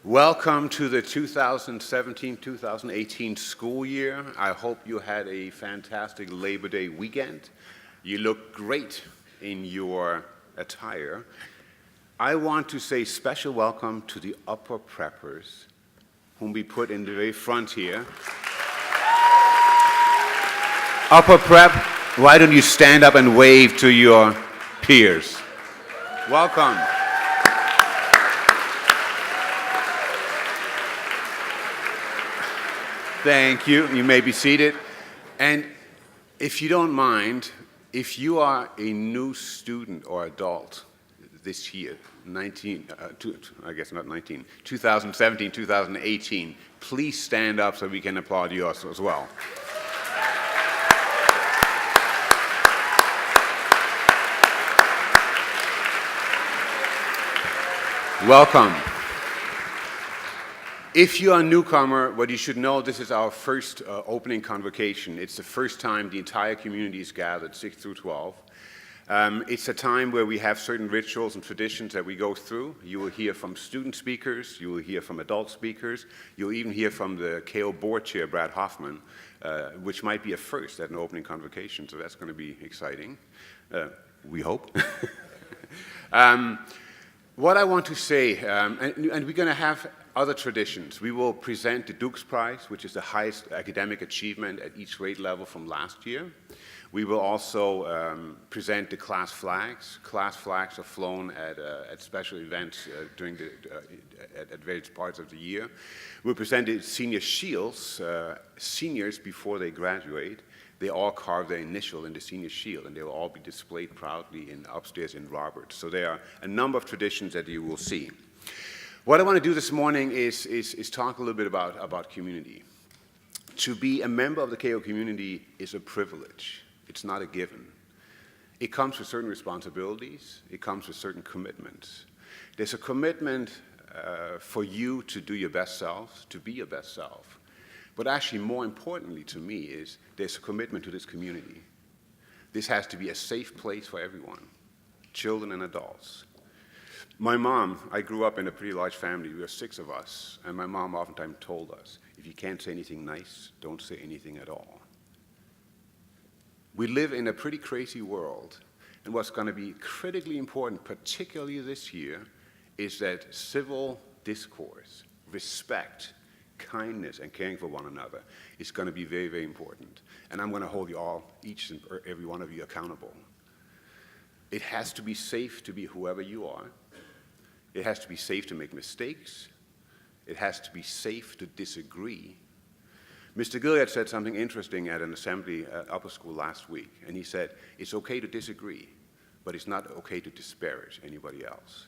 Welcome to the 2017-2018 school year. I hope you had a fantastic Labor Day weekend. You look great in your attire. I want to say special welcome to the upper preppers, whom we put in the very front here. Upper prep, why don't you stand up and wave to your peers? Welcome. Thank you. You may be seated. And if you don't mind, if you are a new student or adult this year, 2017, 2018, please stand up so we can applaud you as well. Welcome. If you are a newcomer, what you should know, this is our first opening convocation. It's the first time the entire community is gathered, 6 through 12. It's a time where we have certain rituals and traditions that we go through. You will hear from student speakers, you will hear from adult speakers, you'll even hear from the KO board chair, Brad Hoffman, which might be a first at an opening convocation, so that's going to be exciting, we hope. What I want to say, and we're going to have other traditions. We will present the Dukes Prize, which is the highest academic achievement at each grade level from last year. We will also present the class flags. Class flags are flown at special events during at various parts of the year. We'll present the senior shields. Seniors, before they graduate, they all carve their initial in the senior shield, and they will all be displayed proudly upstairs in Roberts. So there are a number of traditions that you will see. What I want to do this morning is talk a little bit about community. To be a member of the KO community is a privilege. It's not a given. It comes with certain responsibilities. It comes with certain commitments. There's a commitment for you to do your best self, to be your best self. But actually, more importantly to me is there's a commitment to this community. This has to be a safe place for everyone, children and adults. My mom, I grew up in a pretty large family. We were 6 of us, and my mom oftentimes told us, if you can't say anything nice, don't say anything at all. We live in a pretty crazy world, and what's going to be critically important, particularly this year, is that civil discourse, respect, kindness, and caring for one another is going to be very, very important. And I'm going to hold you all, each and every one of you, accountable. It has to be safe to be whoever you are. It has to be safe to make mistakes. It has to be safe to disagree. Mr. Gilead said something interesting at an assembly at upper school last week, and he said, it's okay to disagree, but it's not okay to disparage anybody else.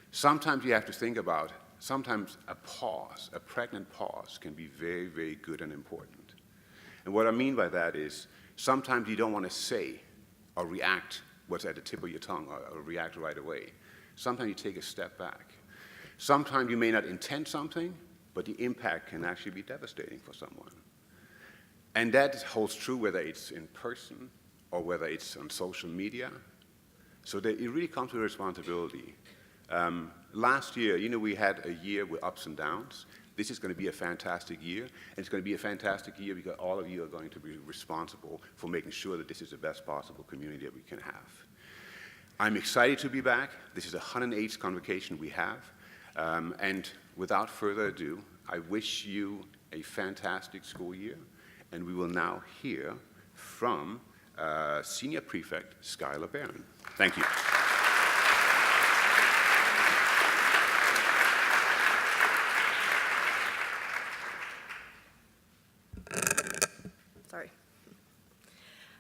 Sometimes you have to think about, sometimes a pause, a pregnant pause, can be very, very good and important. And what I mean by that is, sometimes you don't want to say or react what's at the tip of your tongue or react right away. Sometimes you take a step back. Sometimes you may not intend something, but the impact can actually be devastating for someone. And that holds true whether it's in person or whether it's on social media. So that it really comes with responsibility. Last year, we had a year with ups and downs. This is going to be a fantastic year, and it's going to be a fantastic year because all of you are going to be responsible for making sure that this is the best possible community that we can have. I'm excited to be back. This is the 108th convocation we have. And without further ado, I wish you a fantastic school year. And we will now hear from Senior Prefect Skylar Barron. Thank you.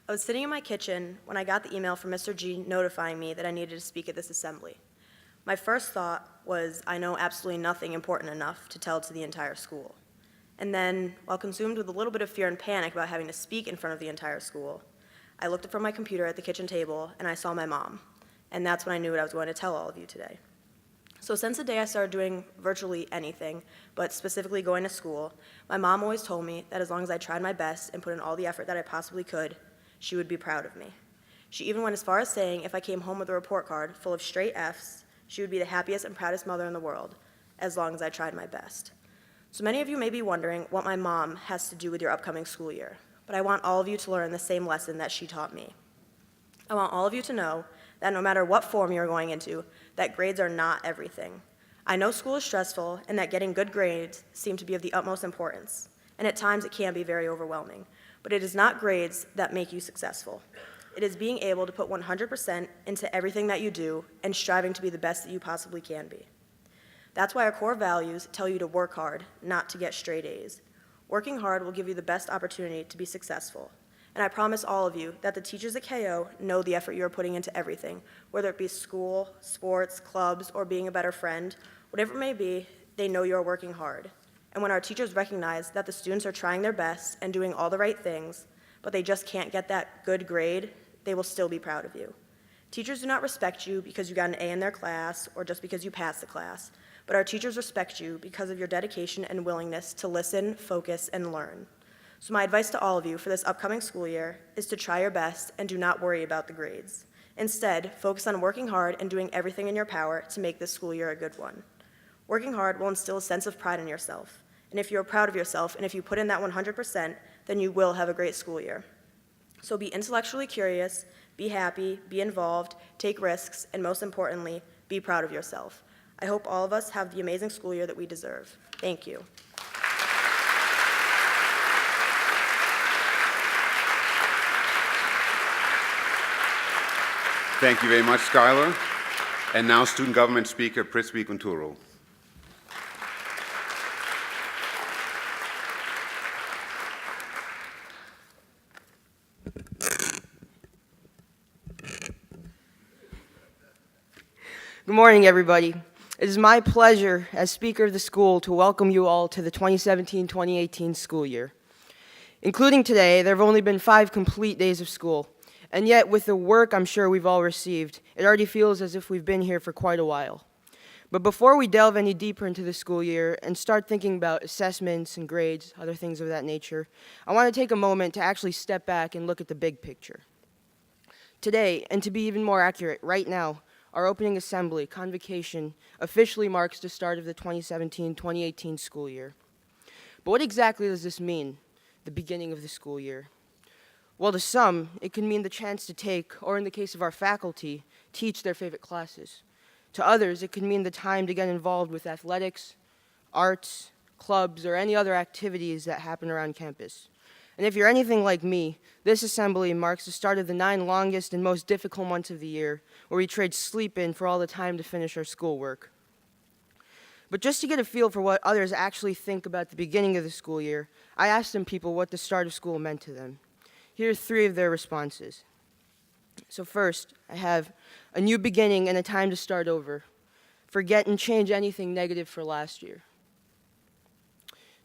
I was sitting in my kitchen when I got the email from Mr. G notifying me that I needed to speak at this assembly. My first thought was, I know absolutely nothing important enough to tell to the entire school. And then, while consumed with a little bit of fear and panic about having to speak in front of the entire school, I looked up from my computer at the kitchen table and I saw my mom. And that's when I knew what I was going to tell all of you today. So since the day I started doing virtually anything, but specifically going to school, my mom always told me that as long as I tried my best and put in all the effort that I possibly could, she would be proud of me. She even went as far as saying if I came home with a report card full of straight Fs, she would be the happiest and proudest mother in the world. as long as I tried my best. So many of you may be wondering what my mom has to do with your upcoming school year, but I want all of you to learn the same lesson that she taught me. I want all of you to know that no matter what form you're going into, that grades are not everything. I know school is stressful and that getting good grades seem to be of the utmost importance, and at times it can be very overwhelming, but it is not grades that make you successful. It is being able to put 100% into everything that you do and striving to be the best that you possibly can be. That's why our core values tell you to work hard, not to get straight A's. Working hard will give you the best opportunity to be successful. And I promise all of you that the teachers at KO know the effort you are putting into everything, whether it be school, sports, clubs, or being a better friend. Whatever it may be, they know you are working hard. And when our teachers recognize that the students are trying their best and doing all the right things, but they just can't get that good grade, they will still be proud of you. Teachers do not respect you because you got an A in their class or just because you passed the class, but our teachers respect you because of your dedication and willingness to listen, focus, and learn. So my advice to all of you for this upcoming school year is to try your best and do not worry about the grades. Instead, focus on working hard and doing everything in your power to make this school year a good one. Working hard will instill a sense of pride in yourself, and if you are proud of yourself and if you put in that 100%, then you will have a great school year. So be intellectually curious, be happy, be involved, take risks, and most importantly, be proud of yourself. I hope all of us have the amazing school year that we deserve. Thank you. Thank you very much, Skylar. And now student government speaker, Prithvi Kunturu. Good morning, everybody. It is my pleasure as Speaker of the school to welcome you all to the 2017-2018 school year. Including today, there have only been 5 complete days of school, and yet with the work I'm sure we've all received, it already feels as if we've been here for quite a while. But before we delve any deeper into the school year and start thinking about assessments and grades, other things of that nature, I want to take a moment to actually step back and look at the big picture. Today, and to be even more accurate, right now, our opening assembly, Convocation, officially marks the start of the 2017-2018 school year. But what exactly does this mean, the beginning of the school year? Well, to some, it can mean the chance to take, or in the case of our faculty, teach their favorite classes. To others, it could mean the time to get involved with athletics, arts, clubs, or any other activities that happen around campus. And if you're anything like me, this assembly marks the start of the 9 longest and most difficult months of the year, where we trade sleep in for all the time to finish our schoolwork. But just to get a feel for what others actually think about the beginning of the school year, I asked some people what the start of school meant to them. Here are 3 of their responses. So first, I have a new beginning and a time to start over. Forget and change anything negative for last year.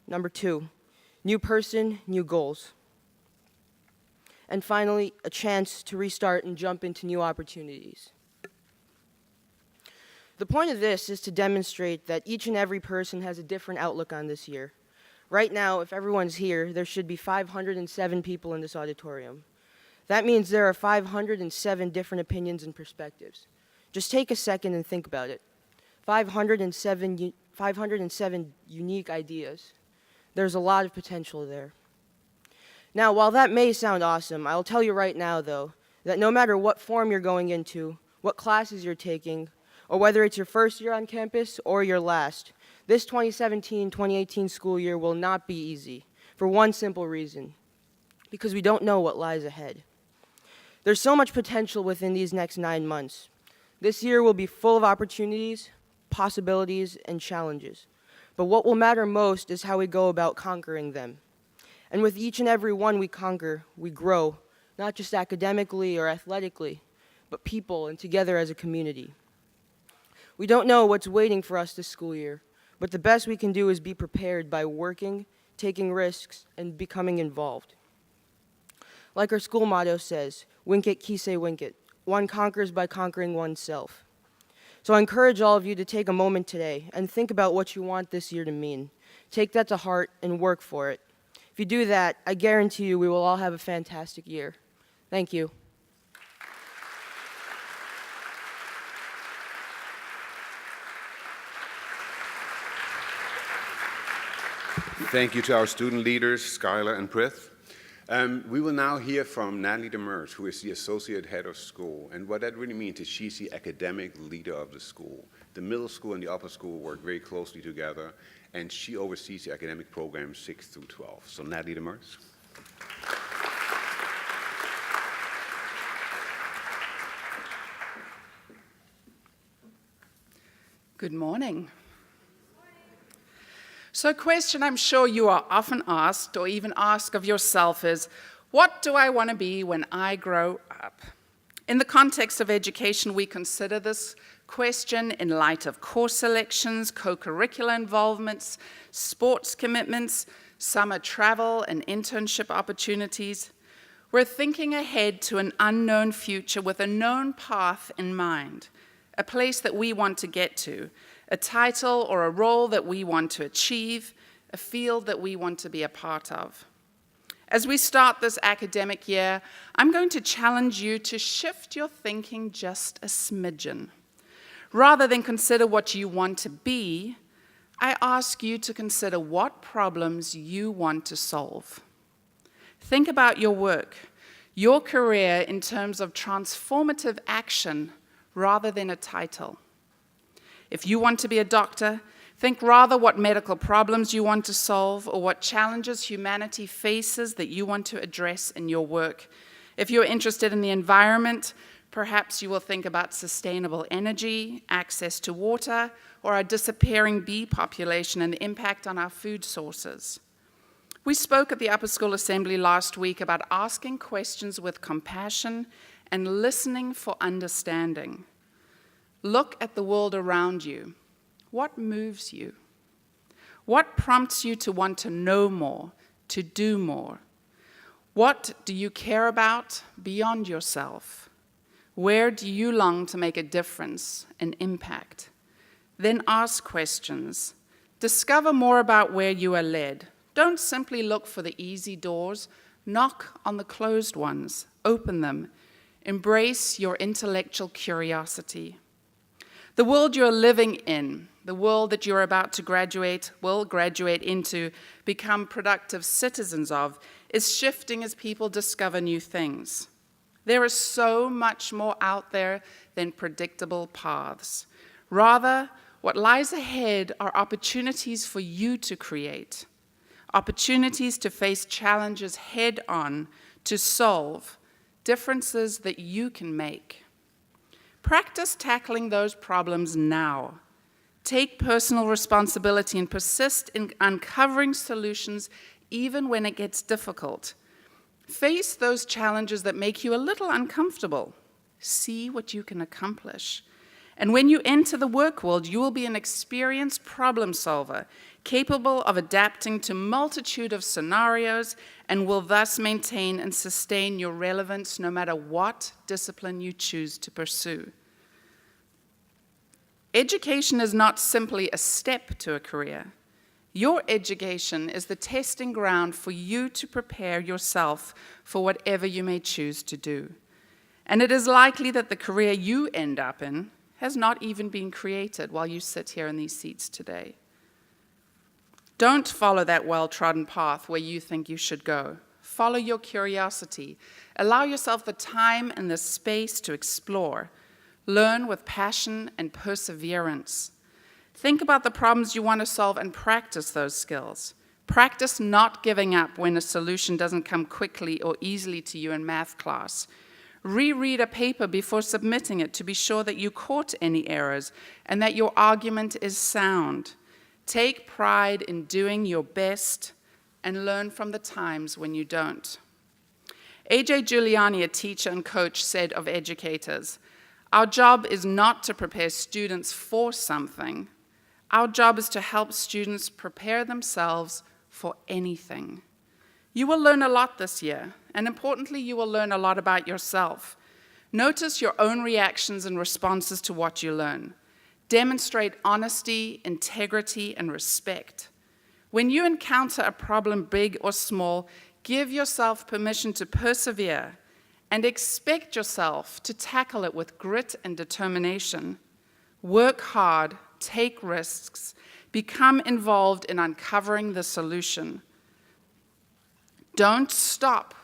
Number 2, new person, new goals. And finally, a chance to restart and jump into new opportunities. The point of this is to demonstrate that each and every person has a different outlook on this year. Right now, if everyone's here, there should be 507 people in this auditorium. That means there are 507 different opinions and perspectives. Just take a second and think about it. 507 unique ideas. There's a lot of potential there. Now, while that may sound awesome, I'll tell you right now, though, that no matter what form you're going into, what classes you're taking, or whether it's your first year on campus or your last, this 2017-2018 school year will not be easy, for one simple reason, because we don't know what lies ahead. There's so much potential within these next 9 months. This year will be full of opportunities, possibilities, and challenges. But what will matter most is how we go about conquering them. And with each and every one we conquer, we grow, not just academically or athletically, but people and together as a community. We don't know what's waiting for us this school year, but the best we can do is be prepared by working, taking risks, and becoming involved. Like our school motto says, "Winkit kise winkit." One conquers by conquering oneself. So I encourage all of you to take a moment today and think about what you want this year to mean. Take that to heart and work for it. If you do that, I guarantee you we will all have a fantastic year. Thank you. Thank you to our student leaders, Skylar and Prith. We will now hear from Natalie Demers, who is the Associate Head of School. And what that really means is she's the academic leader of the school. The middle school and the upper school work very closely together, and she oversees the academic programs 6 through 12. So Natalie Demers. Good morning. So a question I'm sure you are often asked or even ask of yourself is, what do I want to be when I grow up? In the context of education, we consider this question in light of course selections, co-curricular involvements, sports commitments, summer travel and internship opportunities. We're thinking ahead to an unknown future with a known path in mind, a place that we want to get to, a title or a role that we want to achieve, a field that we want to be a part of. As we start this academic year, I'm going to challenge you to shift your thinking just a smidgen. Rather than consider what you want to be, I ask you to consider what problems you want to solve. Think about your work, your career in terms of transformative action rather than a title. If you want to be a doctor, think rather what medical problems you want to solve or what challenges humanity faces that you want to address in your work. If you're interested in the environment, perhaps you will think about sustainable energy, access to water, or our disappearing bee population and the impact on our food sources. We spoke at the Upper School Assembly last week about asking questions with compassion and listening for understanding. Look at the world around you. What moves you? What prompts you to want to know more, to do more? What do you care about beyond yourself? Where do you long to make a difference, an impact? Then ask questions. Discover more about where you are led. Don't simply look for the easy doors. Knock on the closed ones. Open them. Embrace your intellectual curiosity. The world you're living in, the world that you're about to will graduate into, become productive citizens of, is shifting as people discover new things. There is so much more out there than predictable paths. Rather, what lies ahead are opportunities for you to create, opportunities to face challenges head on, to solve differences that you can make. Practice tackling those problems now. Take personal responsibility and persist in uncovering solutions even when it gets difficult. Face those challenges that make you a little uncomfortable. See what you can accomplish. And when you enter the work world, you will be an experienced problem solver, capable of adapting to a multitude of scenarios, and will thus maintain and sustain your relevance no matter what discipline you choose to pursue. Education is not simply a step to a career. Your education is the testing ground for you to prepare yourself for whatever you may choose to do. And it is likely that the career you end up in has not even been created while you sit here in these seats today. Don't follow that well-trodden path where you think you should go. Follow your curiosity. Allow yourself the time and the space to explore. Learn with passion and perseverance. Think about the problems you want to solve and practice those skills. Practice not giving up when a solution doesn't come quickly or easily to you in math class. Reread a paper before submitting it to be sure that you caught any errors and that your argument is sound. Take pride in doing your best and learn from the times when you don't. A.J. Giuliani, a teacher and coach, said of educators, "Our job is not to prepare students for something. Our job is to help students prepare themselves for anything." You will learn a lot this year, and importantly, you will learn a lot about yourself. Notice your own reactions and responses to what you learn. Demonstrate honesty, integrity, and respect. When you encounter a problem, big or small, give yourself permission to persevere and expect yourself to tackle it with grit and determination. Work hard, take risks, become involved in uncovering the solution. Don't stop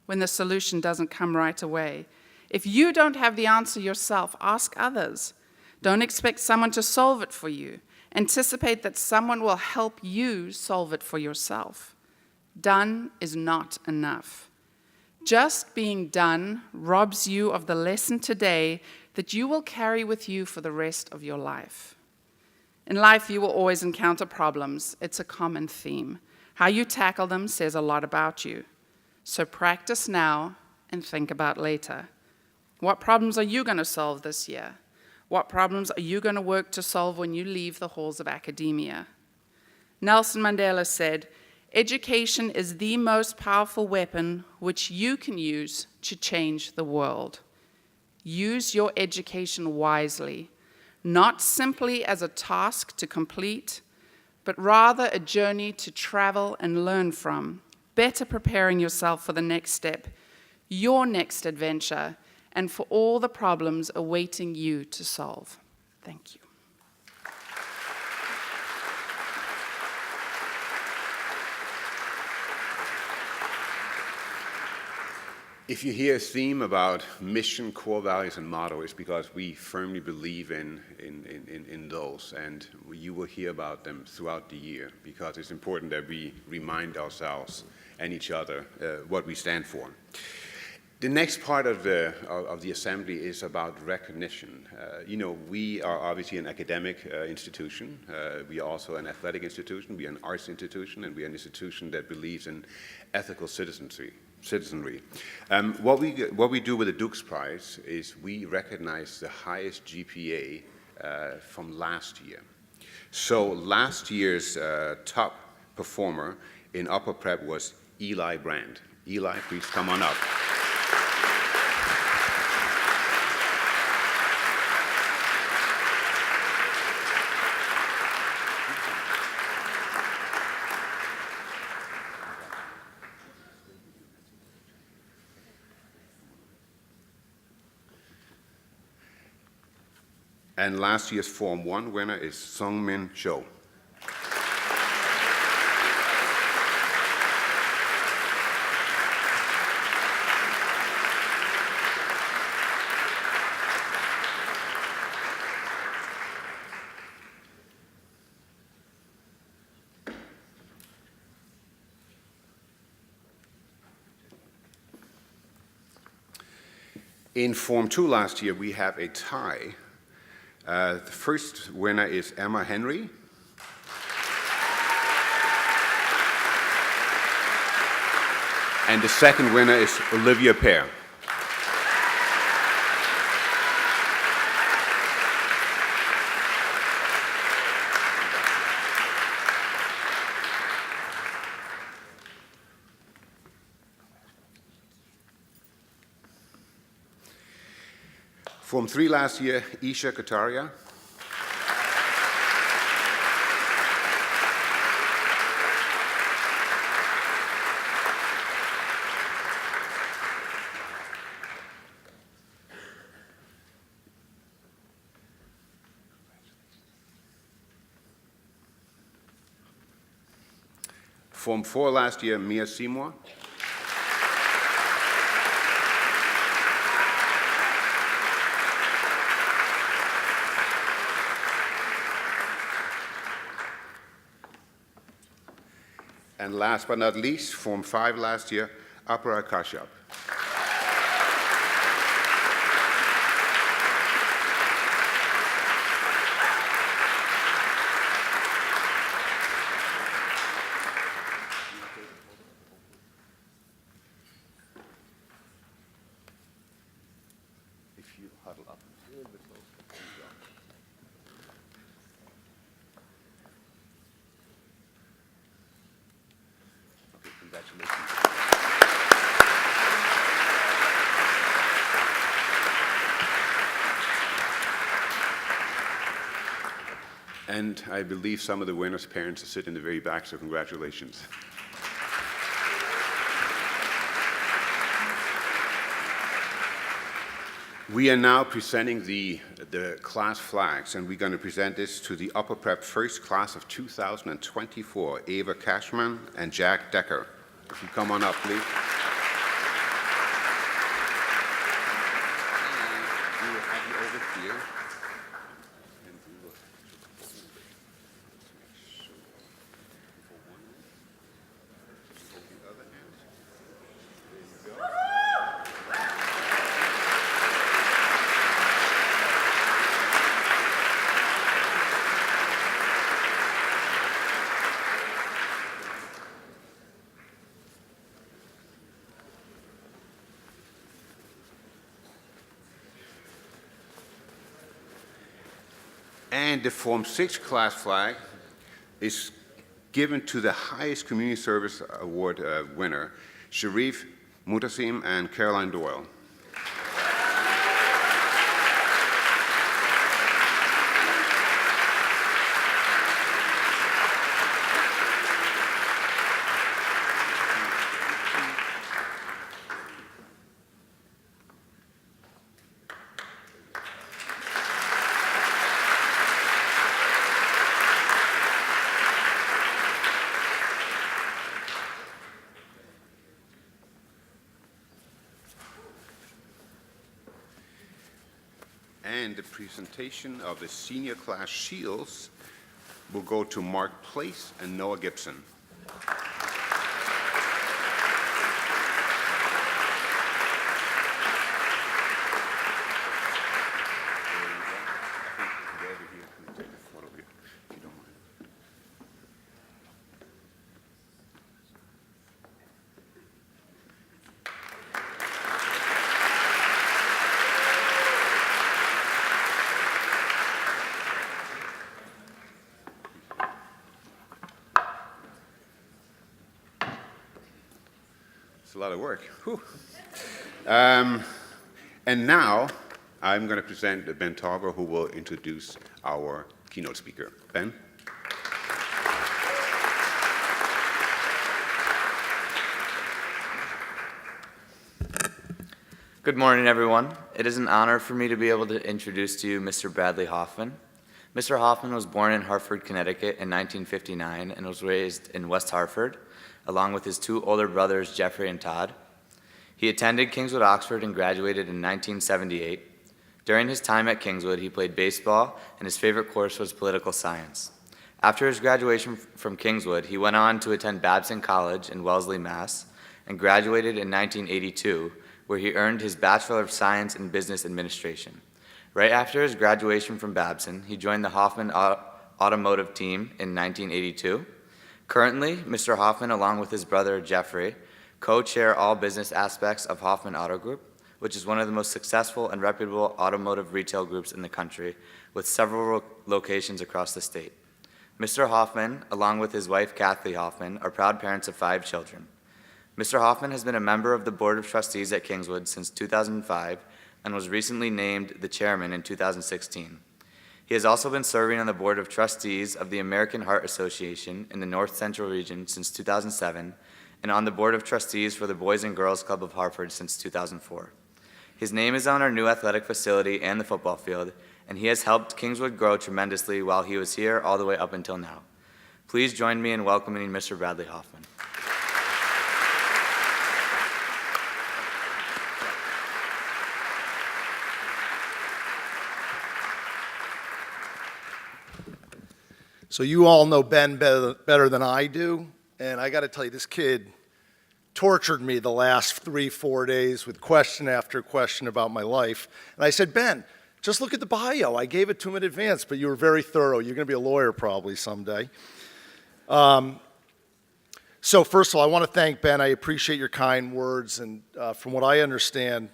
when the solution doesn't come right away. If you don't have the answer yourself, ask others. Don't expect someone to solve it for you. Anticipate that someone will help you solve it for yourself. Done is not enough. Just being done robs you of the lesson today that you will carry with you for the rest of your life. In life, you will always encounter problems. It's a common theme. How you tackle them says a lot about you. So practice now and think about later. What problems are you going to solve this year? What problems are you going to work to solve when you leave the halls of academia? Nelson Mandela said, "Education is the most powerful weapon which you can use to change the world." Use your education wisely, not simply as a task to complete, but rather a journey to travel and learn from, better preparing yourself for the next step, your next adventure, and for all the problems awaiting you to solve. Thank you. If you hear a theme about mission, core values, and motto, it's because we firmly believe in those, and you will hear about them throughout the year, because it's important that we remind ourselves and each other what we stand for. The next part of the assembly is about recognition. We are obviously an academic institution. We are also an athletic institution. We are an arts institution, and we are an institution that believes in ethical citizenry. What we do with the Dukes Prize is we recognize the highest GPA from last year. So last year's top performer in upper prep was Eli Brand. Eli, please come on up. And last year's Form 1 winner is Sungmin Cho. In Form 2 last year, we have a tie. The first winner is Emma Henry. And the second winner is Olivia Pear. Form 3 last year, Isha Kataria. Form 4 last year, Mia Seymour. And last but not least, Form 5 last year, Apara Kashyap. If you huddle up a little bit closer. There you go. Okay, congratulations. And I believe some of the winners' parents sit in the very back, so congratulations. We are now presenting the class flags, and we're going to present this to the Upper Prep First Class of 2024, Ava Cashman and Jack Decker. If you come on up, please. And we will have you over here. And we will make sure for one minute. Hold the other hand. There you go. And the Form 6 class flag is given to the highest Community Service Award winner, Sharif Mutasim and Caroline Doyle. And the presentation of the senior class shields will go to Mark Place and Noah Gibson. It's a lot of work. Whew. And now I'm going to present Ben Tarver, who will introduce our keynote speaker. Ben? Good morning, everyone. It is an honor for me to be able to introduce to you Mr. Bradley Hoffman. Mr. Hoffman was born in Hartford, Connecticut in 1959 and was raised in West Hartford, along with his two older brothers, Jeffrey and Todd. He attended Kingswood Oxford and graduated in 1978. During his time at Kingswood, he played baseball, and his favorite course was political science. After his graduation from Kingswood, he went on to attend Babson College in Wellesley, Mass., and graduated in 1982, where he earned his Bachelor of Science in Business Administration. Right after his graduation from Babson, he joined the Hoffman Automotive team in 1982. Currently, Mr. Hoffman, along with his brother Jeffrey, co-chair all business aspects of Hoffman Auto Group, which is one of the most successful and reputable automotive retail groups in the country, with several locations across the state. Mr. Hoffman, along with his wife Kathleen Hoffman, are proud parents of 5 children. Mr. Hoffman has been a member of the Board of Trustees at Kingswood since 2005 and was recently named the chairman in 2016. He has also been serving on the Board of Trustees of the American Heart Association in the North Central region since 2007 and on the Board of Trustees for the Boys and Girls Club of Hartford since 2004. His name is on our new athletic facility and the football field, and he has helped Kingswood grow tremendously while he was here all the way up until now. Please join me in welcoming Mr. Bradley Hoffman. So you all know Ben better than I do, and I got to tell you, this kid tortured me the last 3-4 days with question after question about my life. And I said, Ben, just look at the bio. I gave it to him in advance, but you were very thorough. You're going to be a lawyer probably someday. So first of all, I want to thank Ben. I appreciate your kind words, and from what I understand,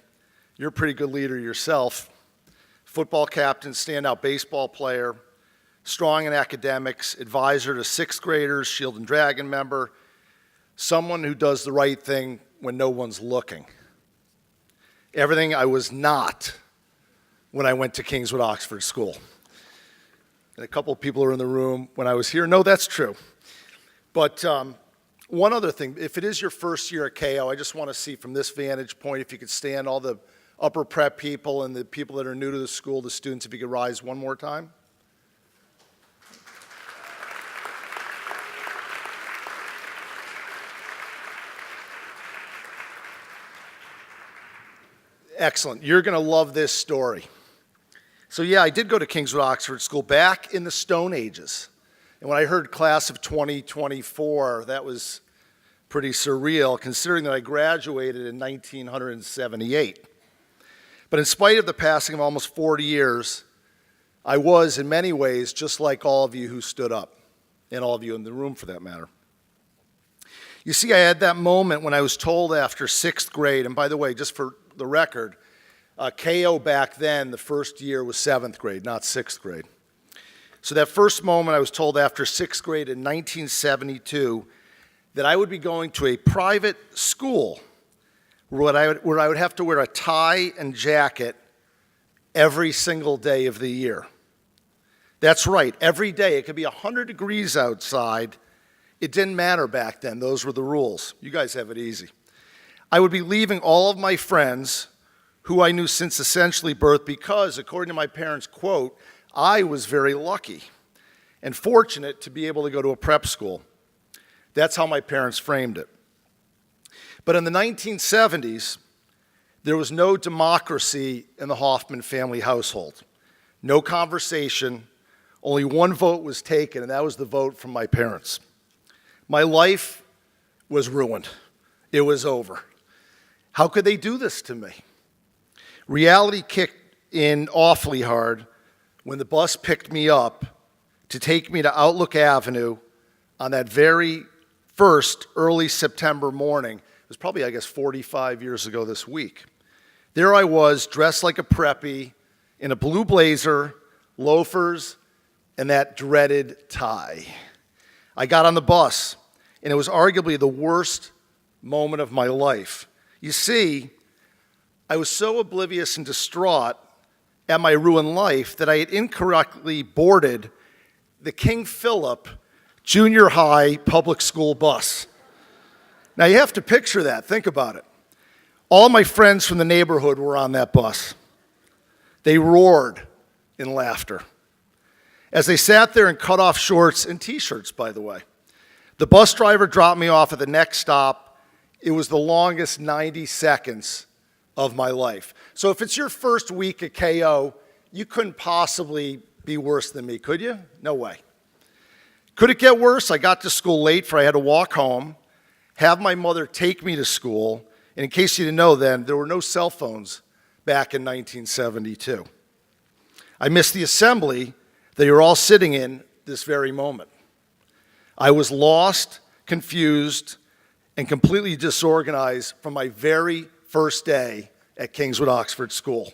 you're a pretty good leader yourself. Football captain, standout baseball player, strong in academics, advisor to 6th graders, Shield and Dragon member, someone who does the right thing when no one's looking. Everything I was not when I went to Kingswood Oxford School. And a couple of people are in the room when I was here. No, that's true. But one other thing, if it is your first year at KO, I just want to see from this vantage point, if you could stand all the upper prep people and the people that are new to the school, the students, if you could rise one more time. Excellent. You're going to love this story. So yeah, I did go to Kingswood Oxford School back in the Stone Ages. And when I heard class of 2024, that was pretty surreal, considering that I graduated in 1978. But in spite of the passing of almost 40 years, I was, in many ways, just like all of you who stood up, and all of you in the room for that matter. You see, I had that moment when I was told after 6th grade, and by the way, just for the record, KO back then, the first year was 7th grade, not 6th grade. So that first moment I was told after 6th grade in 1972 that I would be going to a private school where I would have to wear a tie and jacket every single day of the year. That's right, every day. It could be 100 degrees outside. It didn't matter back then. Those were the rules. You guys have it easy. I would be leaving all of my friends who I knew since essentially birth because, according to my parents' quote, I was very lucky and fortunate to be able to go to a prep school. That's how my parents framed it. But in the 1970s, there was no democracy in the Hoffman family household. No conversation, only one vote was taken, and that was the vote from my parents. My life was ruined. It was over. How could they do this to me? Reality kicked in awfully hard when the bus picked me up to take me to Outlook Avenue on that very first early September morning. It was probably, I guess, 45 years ago this week. There I was, dressed like a preppy, in a blue blazer, loafers, and that dreaded tie. I got on the bus, and it was arguably the worst moment of my life. You see, I was so oblivious and distraught at my ruined life that I had incorrectly boarded the King Philip Junior High public school bus. Now you have to picture that, think about it. All my friends from the neighborhood were on that bus. They roared in laughter as they sat there in cut-off shorts and t-shirts, by the way. The bus driver dropped me off at the next stop. It was the longest 90 seconds of my life. So if it's your first week at KO, you couldn't possibly be worse than me, could you? No way. Could it get worse? I got to school late, for I had to walk home, have my mother take me to school, and in case you didn't know then, there were no cell phones back in 1972. I missed the assembly that you're all sitting in this very moment. I was lost, confused, and completely disorganized from my very first day at Kingswood Oxford School.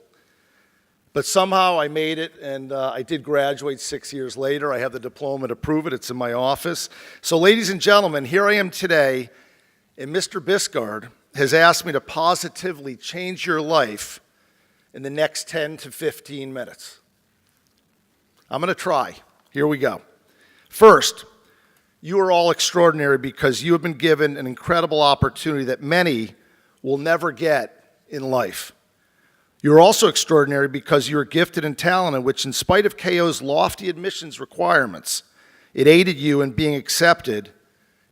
But somehow I made it, and I did graduate 6 years later. I have the diploma to prove it. It's in my office. So ladies and gentlemen, here I am today, and Mr. Biscard has asked me to positively change your life in the next 10 to 15 minutes. I'm going to try. Here we go. First, you are all extraordinary because you have been given an incredible opportunity that many will never get in life. You're also extraordinary because you're gifted and talented, which in spite of KO's lofty admissions requirements, it aided you in being accepted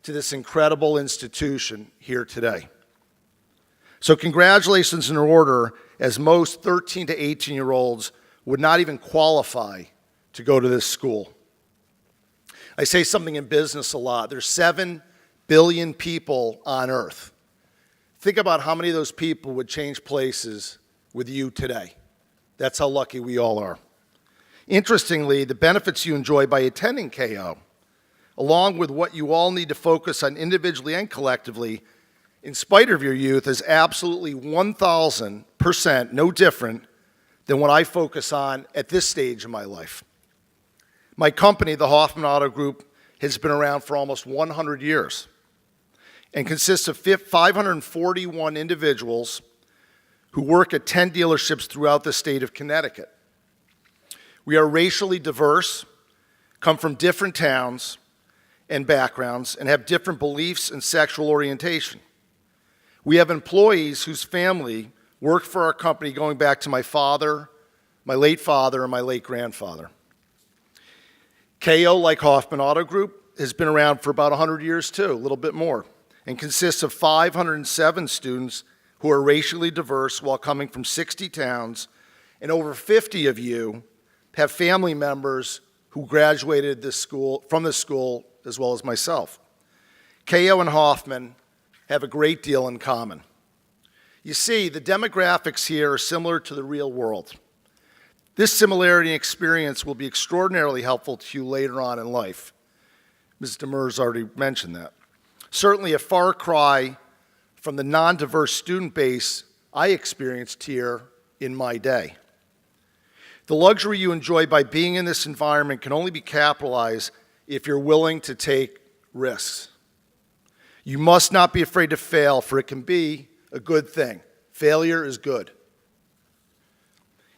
to this incredible institution here today. So congratulations in order, as most 13 to 18-year-olds would not even qualify to go to this school. I say something in business a lot. There's 7 billion people on earth. Think about how many of those people would change places with you today. That's how lucky we all are. Interestingly, the benefits you enjoy by attending KO, along with what you all need to focus on individually and collectively, in spite of your youth, is absolutely 1,000% no different than what I focus on at this stage of my life. My company, the Hoffman Auto Group, has been around for almost 100 years and consists of 541 individuals who work at 10 dealerships throughout the state of Connecticut. We are racially diverse, come from different towns and backgrounds, and have different beliefs and sexual orientation. We have employees whose family worked for our company going back to my father, my late father, and my late grandfather. KO, like Hoffman Auto Group, has been around for about 100 years too, a little bit more, and consists of 507 students who are racially diverse while coming from 60 towns, and over 50 of you have family members who graduated from this school as well as myself. KO and Hoffman have a great deal in common. You see, the demographics here are similar to the real world. This similarity and experience will be extraordinarily helpful to you later on in life. Ms. Demers already mentioned that. Certainly a far cry from the non-diverse student base I experienced here in my day. The luxury you enjoy by being in this environment can only be capitalized if you're willing to take risks. You must not be afraid to fail, for it can be a good thing. Failure is good.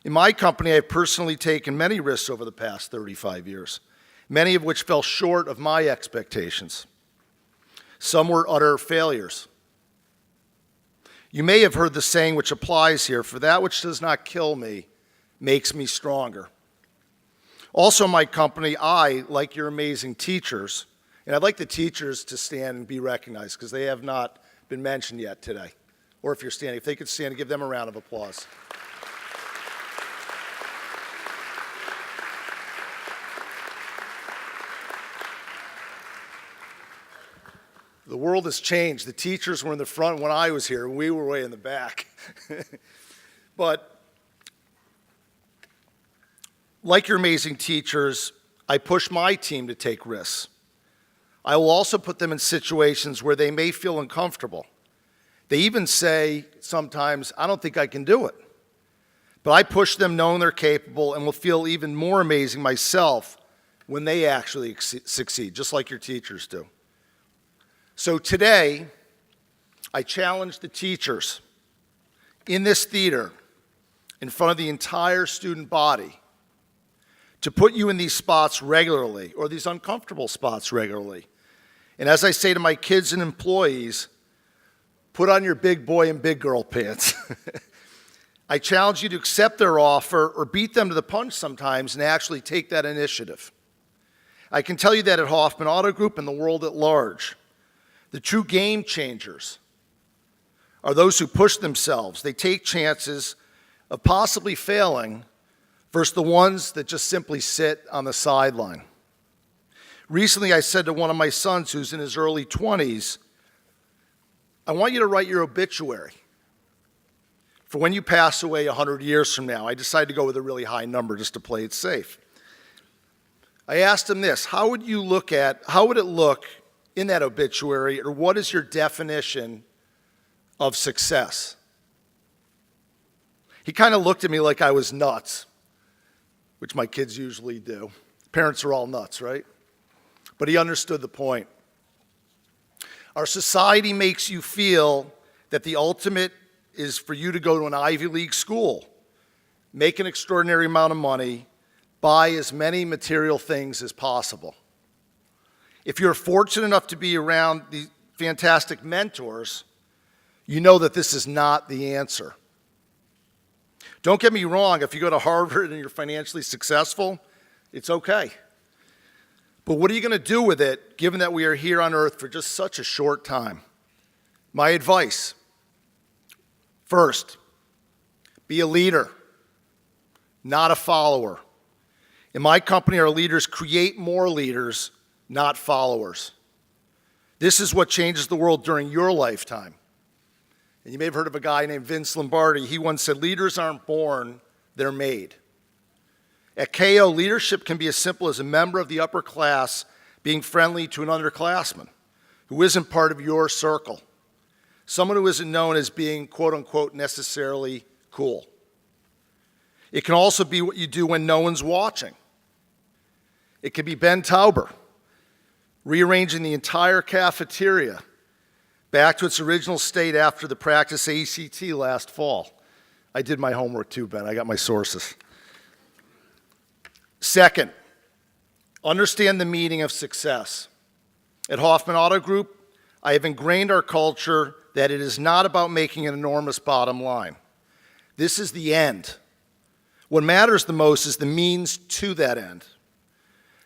In my company, I've personally taken many risks over the past 35 years, many of which fell short of my expectations. Some were utter failures. You may have heard the saying which applies here, for that which does not kill me makes me stronger. Also in my company, I, like your amazing teachers, and I'd like the teachers to stand and be recognized because they have not been mentioned yet today. Or if you're standing, if they could stand and give them a round of applause. The world has changed. The teachers were in the front when I was here, and we were way in the back. But like your amazing teachers, I push my team to take risks. I will also put them in situations where they may feel uncomfortable. They even say sometimes, I don't think I can do it. But I push them knowing they're capable and will feel even more amazing myself when they actually succeed, just like your teachers do. So today, I challenge the teachers in this theater, in front of the entire student body, to put you in these spots regularly, or these uncomfortable spots regularly. And as I say to my kids and employees, put on your big boy and big girl pants. I challenge you to accept their offer or beat them to the punch sometimes and actually take that initiative. I can tell you that at Hoffman Auto Group and the world at large, the true game changers are those who push themselves. They take chances of possibly failing versus the ones that just simply sit on the sideline. Recently, I said to one of my sons who's in his early 20s, I want you to write your obituary for when you pass away 100 years from now. I decided to go with a really high number just to play it safe. I asked him this, how would it look in that obituary, or what is your definition of success? He kind of looked at me like I was nuts, which my kids usually do. Parents are all nuts, right? But he understood the point. Our society makes you feel that the ultimate is for you to go to an Ivy League school, make an extraordinary amount of money, buy as many material things as possible. If you're fortunate enough to be around these fantastic mentors, you know that this is not the answer. Don't get me wrong, if you go to Harvard and you're financially successful, it's okay. But what are you going to do with it, given that we are here on earth for just such a short time? My advice, first, be a leader, not a follower. In my company, our leaders create more leaders, not followers. This is what changes the world during your lifetime. And you may have heard of a guy named Vince Lombardi. He once said, leaders aren't born, they're made. At KO, leadership can be as simple as a member of the upper class being friendly to an underclassman who isn't part of your circle, someone who isn't known as being, quote unquote, necessarily cool. It can also be what you do when no one's watching. It could be Ben Tauber, rearranging the entire cafeteria back to its original state after the practice ACT last fall. I did my homework too, Ben. I got my sources. Second, understand the meaning of success. At Hoffman Auto Group, I have ingrained our culture that it is not about making an enormous bottom line. This is the end. What matters the most is the means to that end.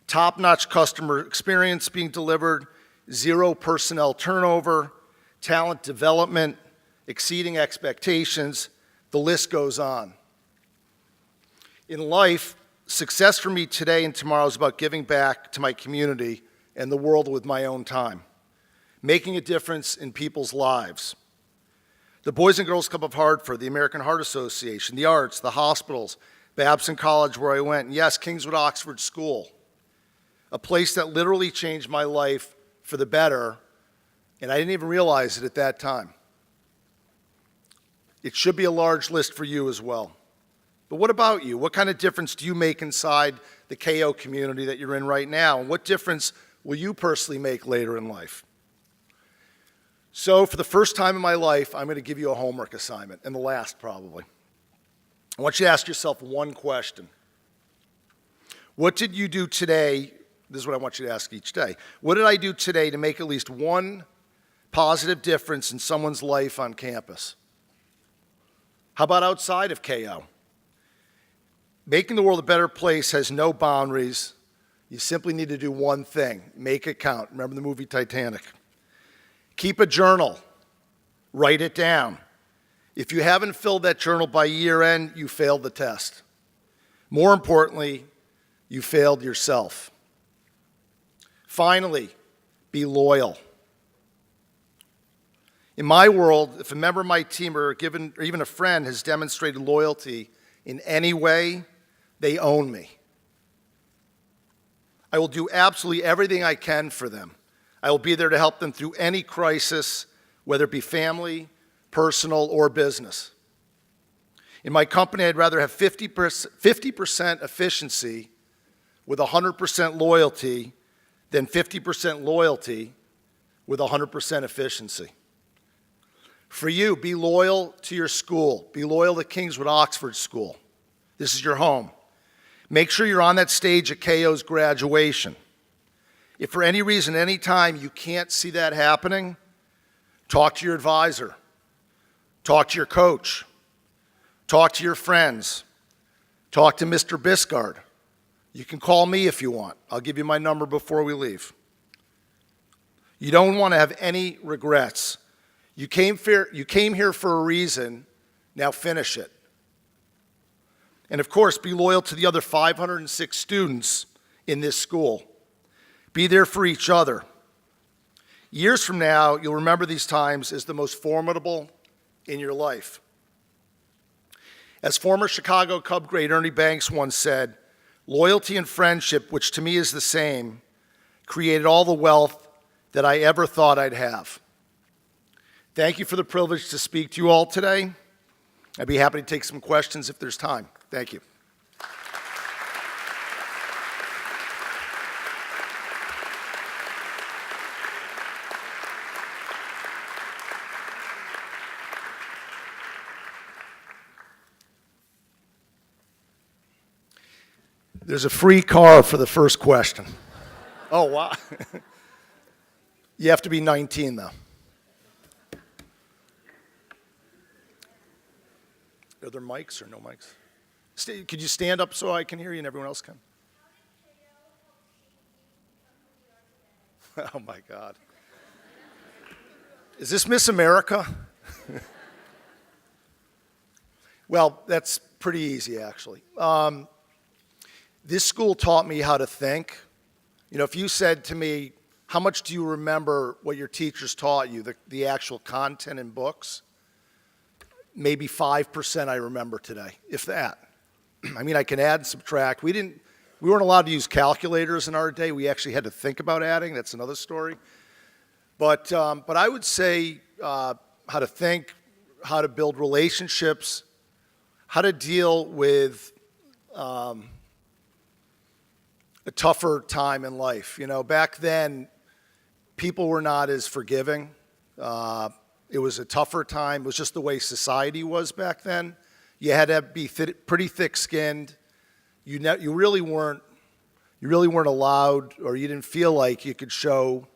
Top-notch customer experience being delivered, zero personnel turnover, talent development, exceeding expectations, the list goes on. In life, success for me today and tomorrow is about giving back to my community and the world with my own time, making a difference in people's lives. The Boys and Girls Club of Hartford, the American Heart Association, the arts, the hospitals, Babson College where I went, and yes, Kingswood Oxford School, a place that literally changed my life for the better, and I didn't even realize it at that time. It should be a large list for you as well. But what about you? What kind of difference do you make inside the KO community that you're in right now? And what difference will you personally make later in life? So for the first time in my life, I'm going to give you a homework assignment, and the last probably. I want you to ask yourself one question. What did you do today? This is what I want you to ask each day. What did I do today to make at least one positive difference in someone's life on campus? How about outside of KO? Making the world a better place has no boundaries. You simply need to do one thing. Make it count. Remember the movie Titanic. Keep a journal. Write it down. If you haven't filled that journal by year end, you failed the test. More importantly, you failed yourself. Finally, be loyal. In my world, if a member of my team or even a friend has demonstrated loyalty in any way, they own me. I will do absolutely everything I can for them. I will be there to help them through any crisis, whether it be family, personal, or business. In my company, I'd rather have 50% efficiency with 100% loyalty than 50% loyalty with 100% efficiency. For you, be loyal to your school. Be loyal to Kingswood Oxford School. This is your home. Make sure you're on that stage at KO's graduation. If for any reason, any time you can't see that happening, talk to your advisor. Talk to your coach. Talk to your friends. Talk to Mr. Biscard. You can call me if you want. I'll give you my number before we leave. You don't want to have any regrets. You came here for a reason. Now finish it. And of course, be loyal to the other 506 students in this school. Be there for each other. Years from now, you'll remember these times as the most formidable in your life. As former Chicago Cub great Ernie Banks once said, loyalty and friendship, which to me is the same, created all the wealth that I ever thought I'd have. Thank you for the privilege to speak to you all today. I'd be happy to take some questions if there's time. Thank you. There's a free car for the first question. Oh, wow. You have to be 19, though. Are there mics or no mics? Could you stand up so I can hear you and everyone else can? Oh, my God. Is this Miss America? Well, that's pretty easy, actually. This school taught me how to think. You know, if you said to me, how much do you remember what your teachers taught you, the actual content in books? Maybe 5% I remember today, if that. I mean, I can add and subtract. We weren't allowed to use calculators in our day. We actually had to think about adding. That's another story. But I would say how to think, how to build relationships, how to deal with a tougher time in life. You know, back then, people were not as forgiving. It was a tougher time. It was just the way society was back then. You had to be pretty thick-skinned. You really weren't allowed, or you didn't feel like you could show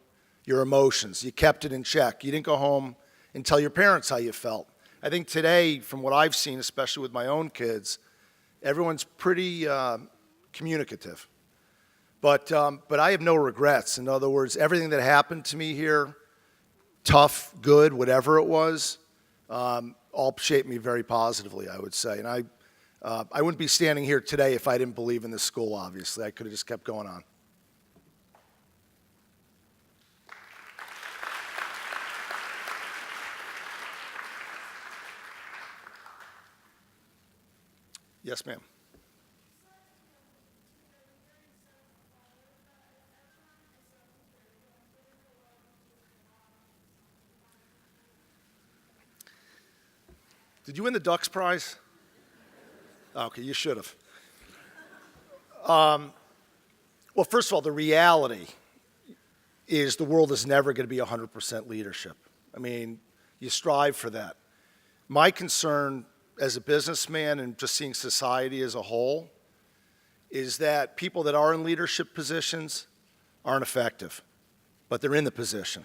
your emotions. You kept it in check. You didn't go home and tell your parents how you felt. I think today, from what I've seen, especially with my own kids, everyone's pretty communicative. But I have no regrets. In other words, everything that happened to me here, tough, good, whatever it was, all shaped me very positively, I would say. And I wouldn't be standing here today if I didn't believe in this school, obviously. I could have just kept going on. Yes, ma'am. Did you win the Ducks prize? Okay, you should have. Well, first of all, the reality is the world is never going to be 100% leadership. I mean, you strive for that. My concern as a businessman and just seeing society as a whole is that people that are in leadership positions aren't effective, but they're in the position.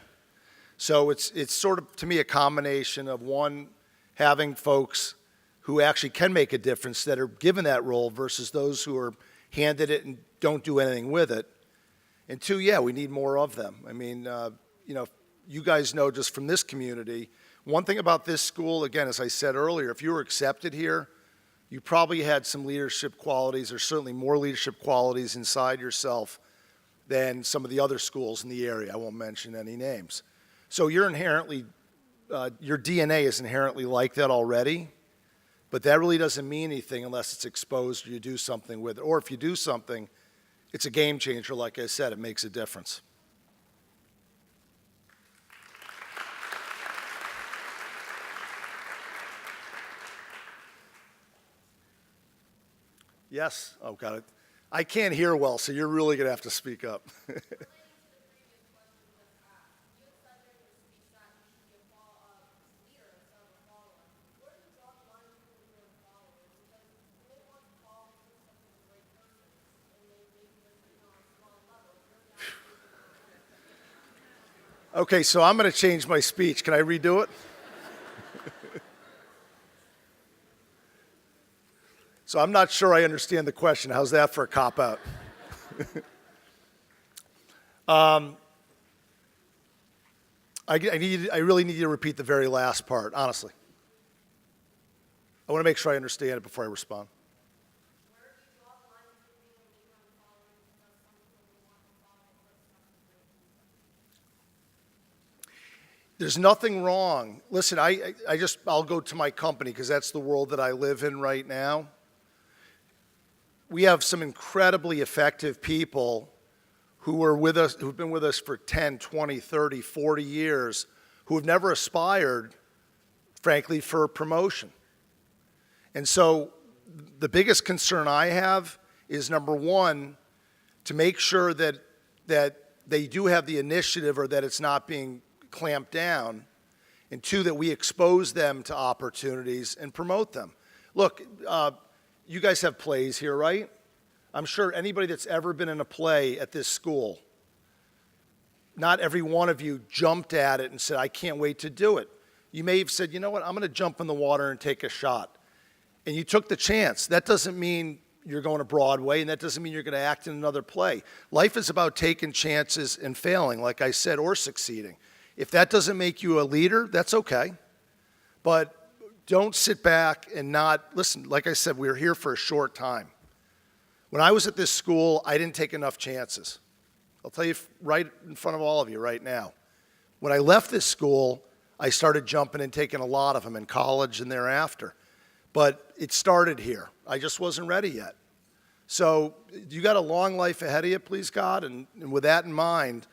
So it's sort of, to me, a combination of, one, having folks who actually can make a difference that are given that role versus those who are handed it and don't do anything with it. And two, yeah, we need more of them. I mean, you guys know just from this community, one thing about this school, again, as I said earlier, if you were accepted here, you probably had some leadership qualities, or certainly more leadership qualities inside yourself than some of the other schools in the area. I won't mention any names. So you're inherently, your DNA is inherently like that already, but that really doesn't mean anything unless it's exposed or you do something with it. Or if you do something, it's a game changer. Like I said, it makes a difference. Yes? Oh, got it. I can't hear well, so you're really going to have to speak up. Okay, so I'm going to change my speech. Can I redo it? So I'm not sure I understand the question. How's that for a cop-out? I really need you to repeat the very last part, honestly. I want to make sure I understand it before I respond. There's nothing wrong. Listen, I'll go to my company because that's the world that I live in right now. We have some incredibly effective people who are with us, who've been with us for 10, 20, 30, 40 years, who have never aspired, frankly, for a promotion. And so the biggest concern I have is, number one, to make sure that they do have the initiative or that it's not being clamped down, and two, that we expose them to opportunities and promote them. Look, you guys have plays here, right? I'm sure anybody that's ever been in a play at this school, not every one of you jumped at it and said, I can't wait to do it. You may have said, you know what, I'm going to jump in the water and take a shot. And you took the chance. That doesn't mean you're going to Broadway, and that doesn't mean you're going to act in another play. Life is about taking chances and failing, like I said, or succeeding. If that doesn't make you a leader, that's okay. But don't sit back and not, listen, like I said, we're here for a short time. When I was at this school, I didn't take enough chances. I'll tell you right in front of all of you right now. When I left this school, I started jumping and taking a lot of them in college and thereafter. But it started here. I just wasn't ready yet. So you got a long life ahead of you, please God, and with that in mind,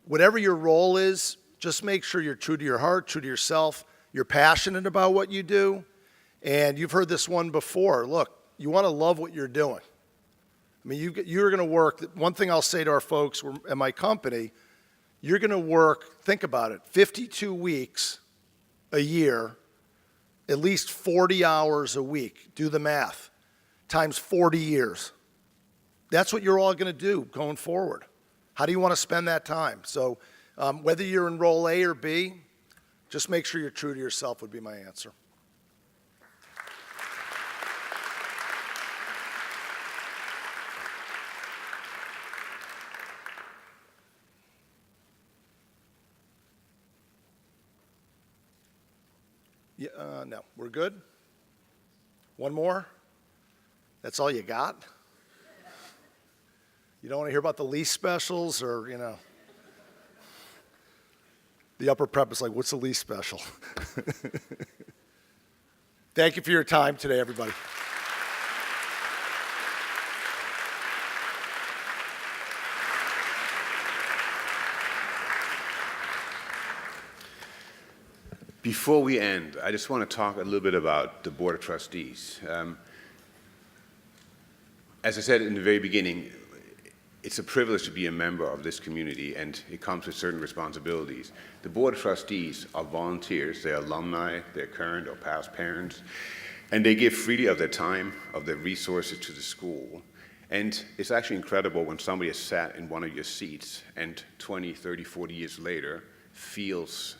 whatever your role is, just make sure you're true to your heart, true to yourself. You're passionate about what you do, and you've heard this one before. Look, you want to love what you're doing. I mean, you're going to work. One thing I'll say to our folks at my company, you're going to work, think about it, 52 weeks a year, at least 40 hours a week. Do the math, times 40 years. That's what you're all going to do going forward. How do you want to spend that time? So whether you're in role A or B, just make sure you're true to yourself would be my answer. Yeah, no, we're good? One more? That's all you got? You don't want to hear about the lease specials or, the upper prep is like, what's the lease special? Thank you for your time today, everybody. Before we end, I just want to talk a little bit about the Board of Trustees. As I said in the very beginning, it's a privilege to be a member of this community, and it comes with certain responsibilities. The Board of Trustees are volunteers. They're alumni, they're current or past parents, and they give freely of their time, of their resources to the school. And it's actually incredible when somebody has sat in one of your seats and 20, 30, 40 years later feels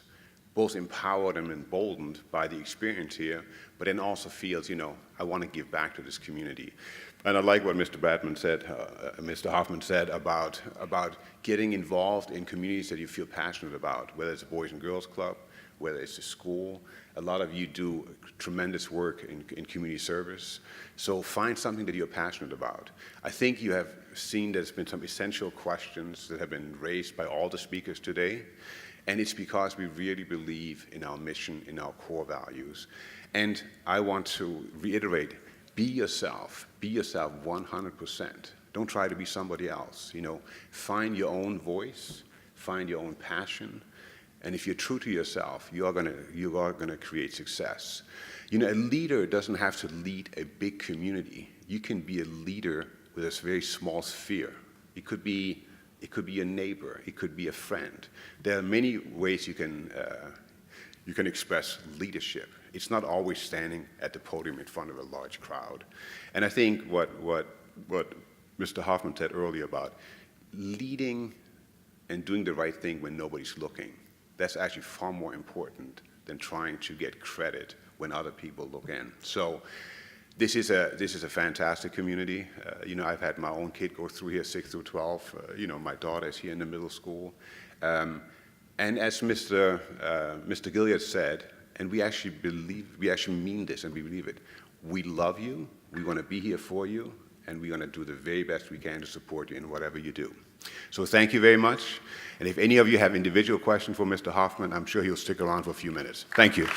both empowered and emboldened by the experience here, but then also feels, I want to give back to this community. And I like what Mr. Hoffman said about getting involved in communities that you feel passionate about, whether it's a Boys and Girls Club, whether it's a school. A lot of you do tremendous work in community service. So find something that you're passionate about. I think you have seen there's been some essential questions that have been raised by all the speakers today. And it's because we really believe in our mission, in our core values. And I want to reiterate, be yourself 100%. Don't try to be somebody else. Find your own voice, find your own passion. And if you're true to yourself, you are gonna create success. A leader doesn't have to lead a big community. You can be a leader with a very small sphere. It could be a neighbor. It could be a friend. There are many ways you can express leadership. It's not always standing at the podium in front of a large crowd. And I think what Mr. Hoffman said earlier about leading and doing the right thing when nobody's looking, that's actually far more important than trying to get credit when other people look in. So this is a fantastic community. I've had my own kid go through here, 6 through 12. My daughter is here in the middle school. And as Mr. Gilead said, and we actually mean this and we believe it, we love you, we want to be here for you, and we're going to do the very best we can to support you in whatever you do. So thank you very much. And if any of you have individual questions for Mr. Hoffman, I'm sure he'll stick around for a few minutes. Thank you.